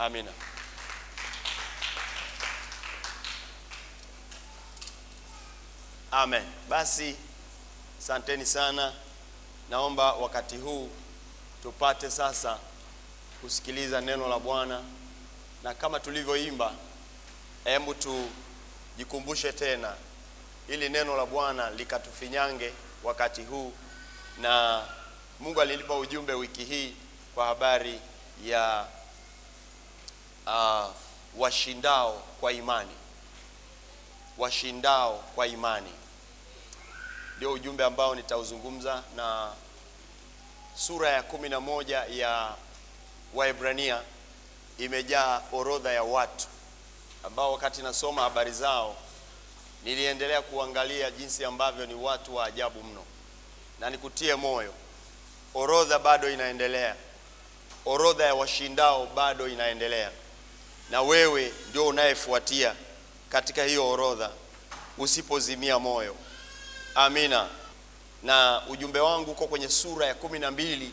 Amina. Amen. Basi asanteni sana. Naomba wakati huu tupate sasa kusikiliza neno la Bwana, na kama tulivyoimba, hebu tujikumbushe tena ili neno la Bwana likatufinyange wakati huu. Na Mungu alinipa ujumbe wiki hii kwa habari ya washindao kwa imani. Washindao kwa imani ndio ujumbe ambao nitauzungumza, na sura ya 11 ya Waebrania imejaa orodha ya watu ambao wakati nasoma habari zao niliendelea kuangalia jinsi ambavyo ni watu wa ajabu mno. Na nikutie moyo, orodha bado inaendelea. Orodha ya washindao bado inaendelea, na wewe ndio unayefuatia katika hiyo orodha, usipozimia moyo. Amina. Na ujumbe wangu uko kwenye sura ya 12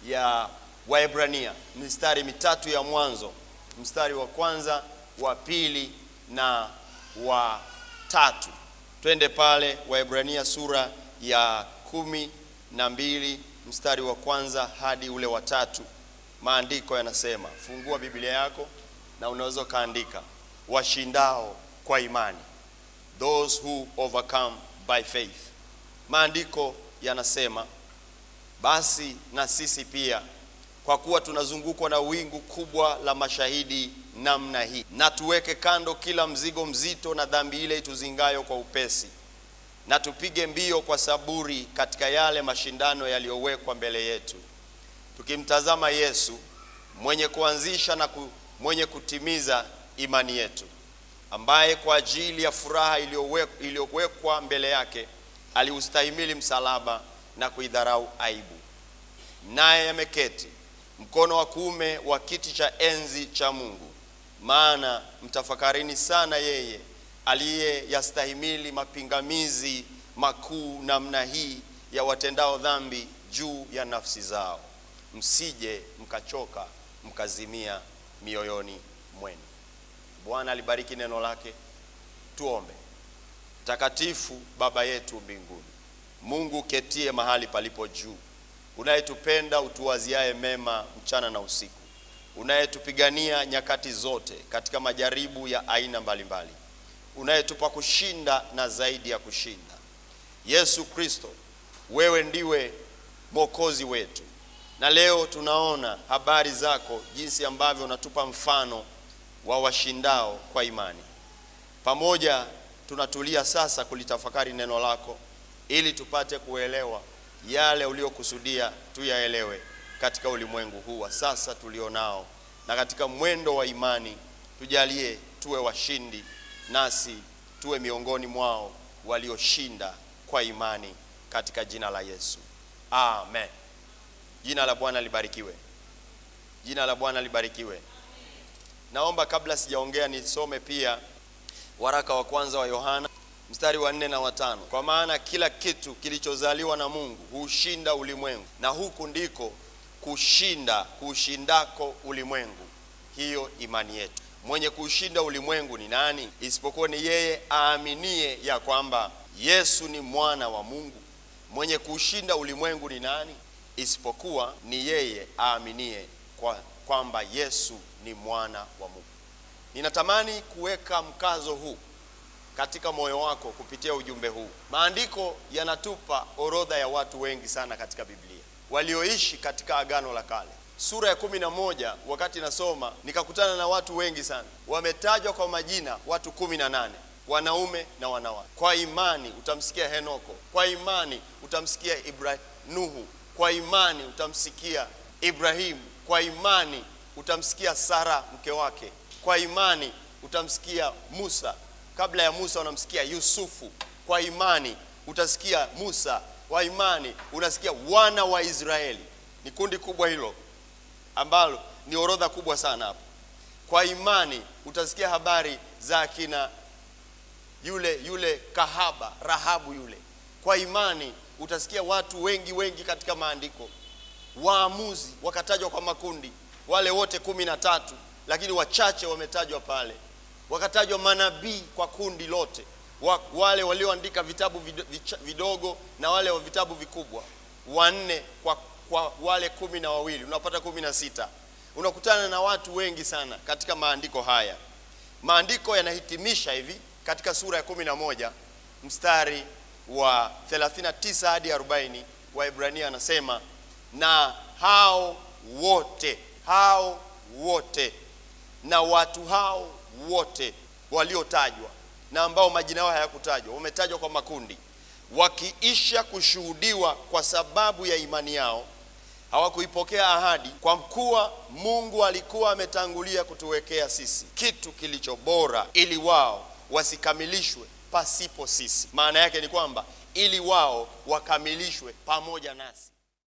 ya Waebrania, mistari mitatu ya mwanzo, mstari wa kwanza, wa pili na wa tatu. Twende pale Waebrania sura ya 12 mstari wa kwanza hadi ule wa tatu. Maandiko yanasema, fungua Biblia yako na unaweza kaandika, washindao kwa imani, those who overcome by faith. Maandiko yanasema, basi na sisi pia, kwa kuwa tunazungukwa na wingu kubwa la mashahidi namna hii, na tuweke kando kila mzigo mzito na dhambi ile ituzingayo kwa upesi, na tupige mbio kwa saburi katika yale mashindano yaliyowekwa mbele yetu, tukimtazama Yesu, mwenye kuanzisha na mwenye kutimiza imani yetu, ambaye kwa ajili ya furaha iliyowekwa mbele yake aliustahimili msalaba na kuidharau aibu, naye ameketi mkono wa kuume wa kiti cha enzi cha Mungu. Maana mtafakarini sana yeye aliyeyastahimili mapingamizi makuu namna hii ya watendao dhambi juu ya nafsi zao, msije mkachoka mkazimia mioyoni mwenu. Bwana alibariki neno lake. Tuombe. Takatifu Baba yetu mbinguni, Mungu ketie mahali palipo juu, unayetupenda, utuwaziaye mema mchana na usiku, unayetupigania nyakati zote katika majaribu ya aina mbalimbali, unayetupa kushinda na zaidi ya kushinda. Yesu Kristo, wewe ndiwe Mwokozi wetu, na leo tunaona habari zako, jinsi ambavyo unatupa mfano wa washindao kwa imani. Pamoja tunatulia sasa kulitafakari neno lako, ili tupate kuelewa yale uliokusudia tuyaelewe katika ulimwengu huu wa sasa tulionao, na katika mwendo wa imani tujalie tuwe washindi, nasi tuwe miongoni mwao walioshinda kwa imani, katika jina la Yesu. Amen. Jina la Bwana libarikiwe. Jina la Bwana libarikiwe. Naomba kabla sijaongea nisome pia waraka wa kwanza wa Yohana mstari wa 4 na wa 5. Kwa maana kila kitu kilichozaliwa na Mungu hushinda ulimwengu, na huku ndiko kushindako ulimwengu, hiyo imani yetu. Mwenye kushinda ulimwengu ni nani? Isipokuwa ni yeye aaminie ya kwamba Yesu ni mwana wa Mungu. Mwenye kushinda ulimwengu ni nani? Isipokuwa ni yeye aaminie kwamba Yesu ni mwana wa Mungu. Ninatamani kuweka mkazo huu katika moyo wako kupitia ujumbe huu. Maandiko yanatupa orodha ya watu wengi sana katika Biblia walioishi katika Agano la Kale. Sura ya 11 wakati nasoma nikakutana na watu wengi sana. Wametajwa kwa majina watu 18, wanaume na wanawake. Kwa imani utamsikia Henoko, kwa imani utamsikia Nuhu, kwa imani utamsikia Ibrahimu, kwa imani utamsikia Sara mke wake, kwa imani utamsikia Musa. Kabla ya Musa unamsikia Yusufu. Kwa imani utasikia Musa. Kwa imani unasikia wana wa Israeli. Ni kundi kubwa hilo ambalo ni orodha kubwa sana hapo. Kwa imani utasikia habari za kina yule kahaba Rahabu yule. Kwa imani utasikia watu wengi katika maandiko. Waamuzi wakatajwa kwa makundi, wale wote 13 lakini wachache wametajwa pale. Wakatajwa manabii kwa kundi lote, wale walioandika vitabu vidogo na wale wa vitabu vikubwa, 4 kwa wale 12, unapata 16. Unakutana na watu wengi sana katika maandiko haya. Maandiko yanahitimisha hivi katika sura ya 11 mstari wa 39 hadi 40. Waebrania anasema, na hao wote na watu hao wote waliotajwa na ambao majina yao hayakutajwa, wametajwa kwa makundi, wakiisha kushuhudiwa kwa sababu ya imani yao, hawakuipokea ahadi, kwa kuwa Mungu alikuwa ametangulia kutuwekea sisi kitu kilicho bora, ili wao wasikamilishwe pasipo sisi. Maana yake ni kwamba ili wao wakamilishwe pamoja nasi.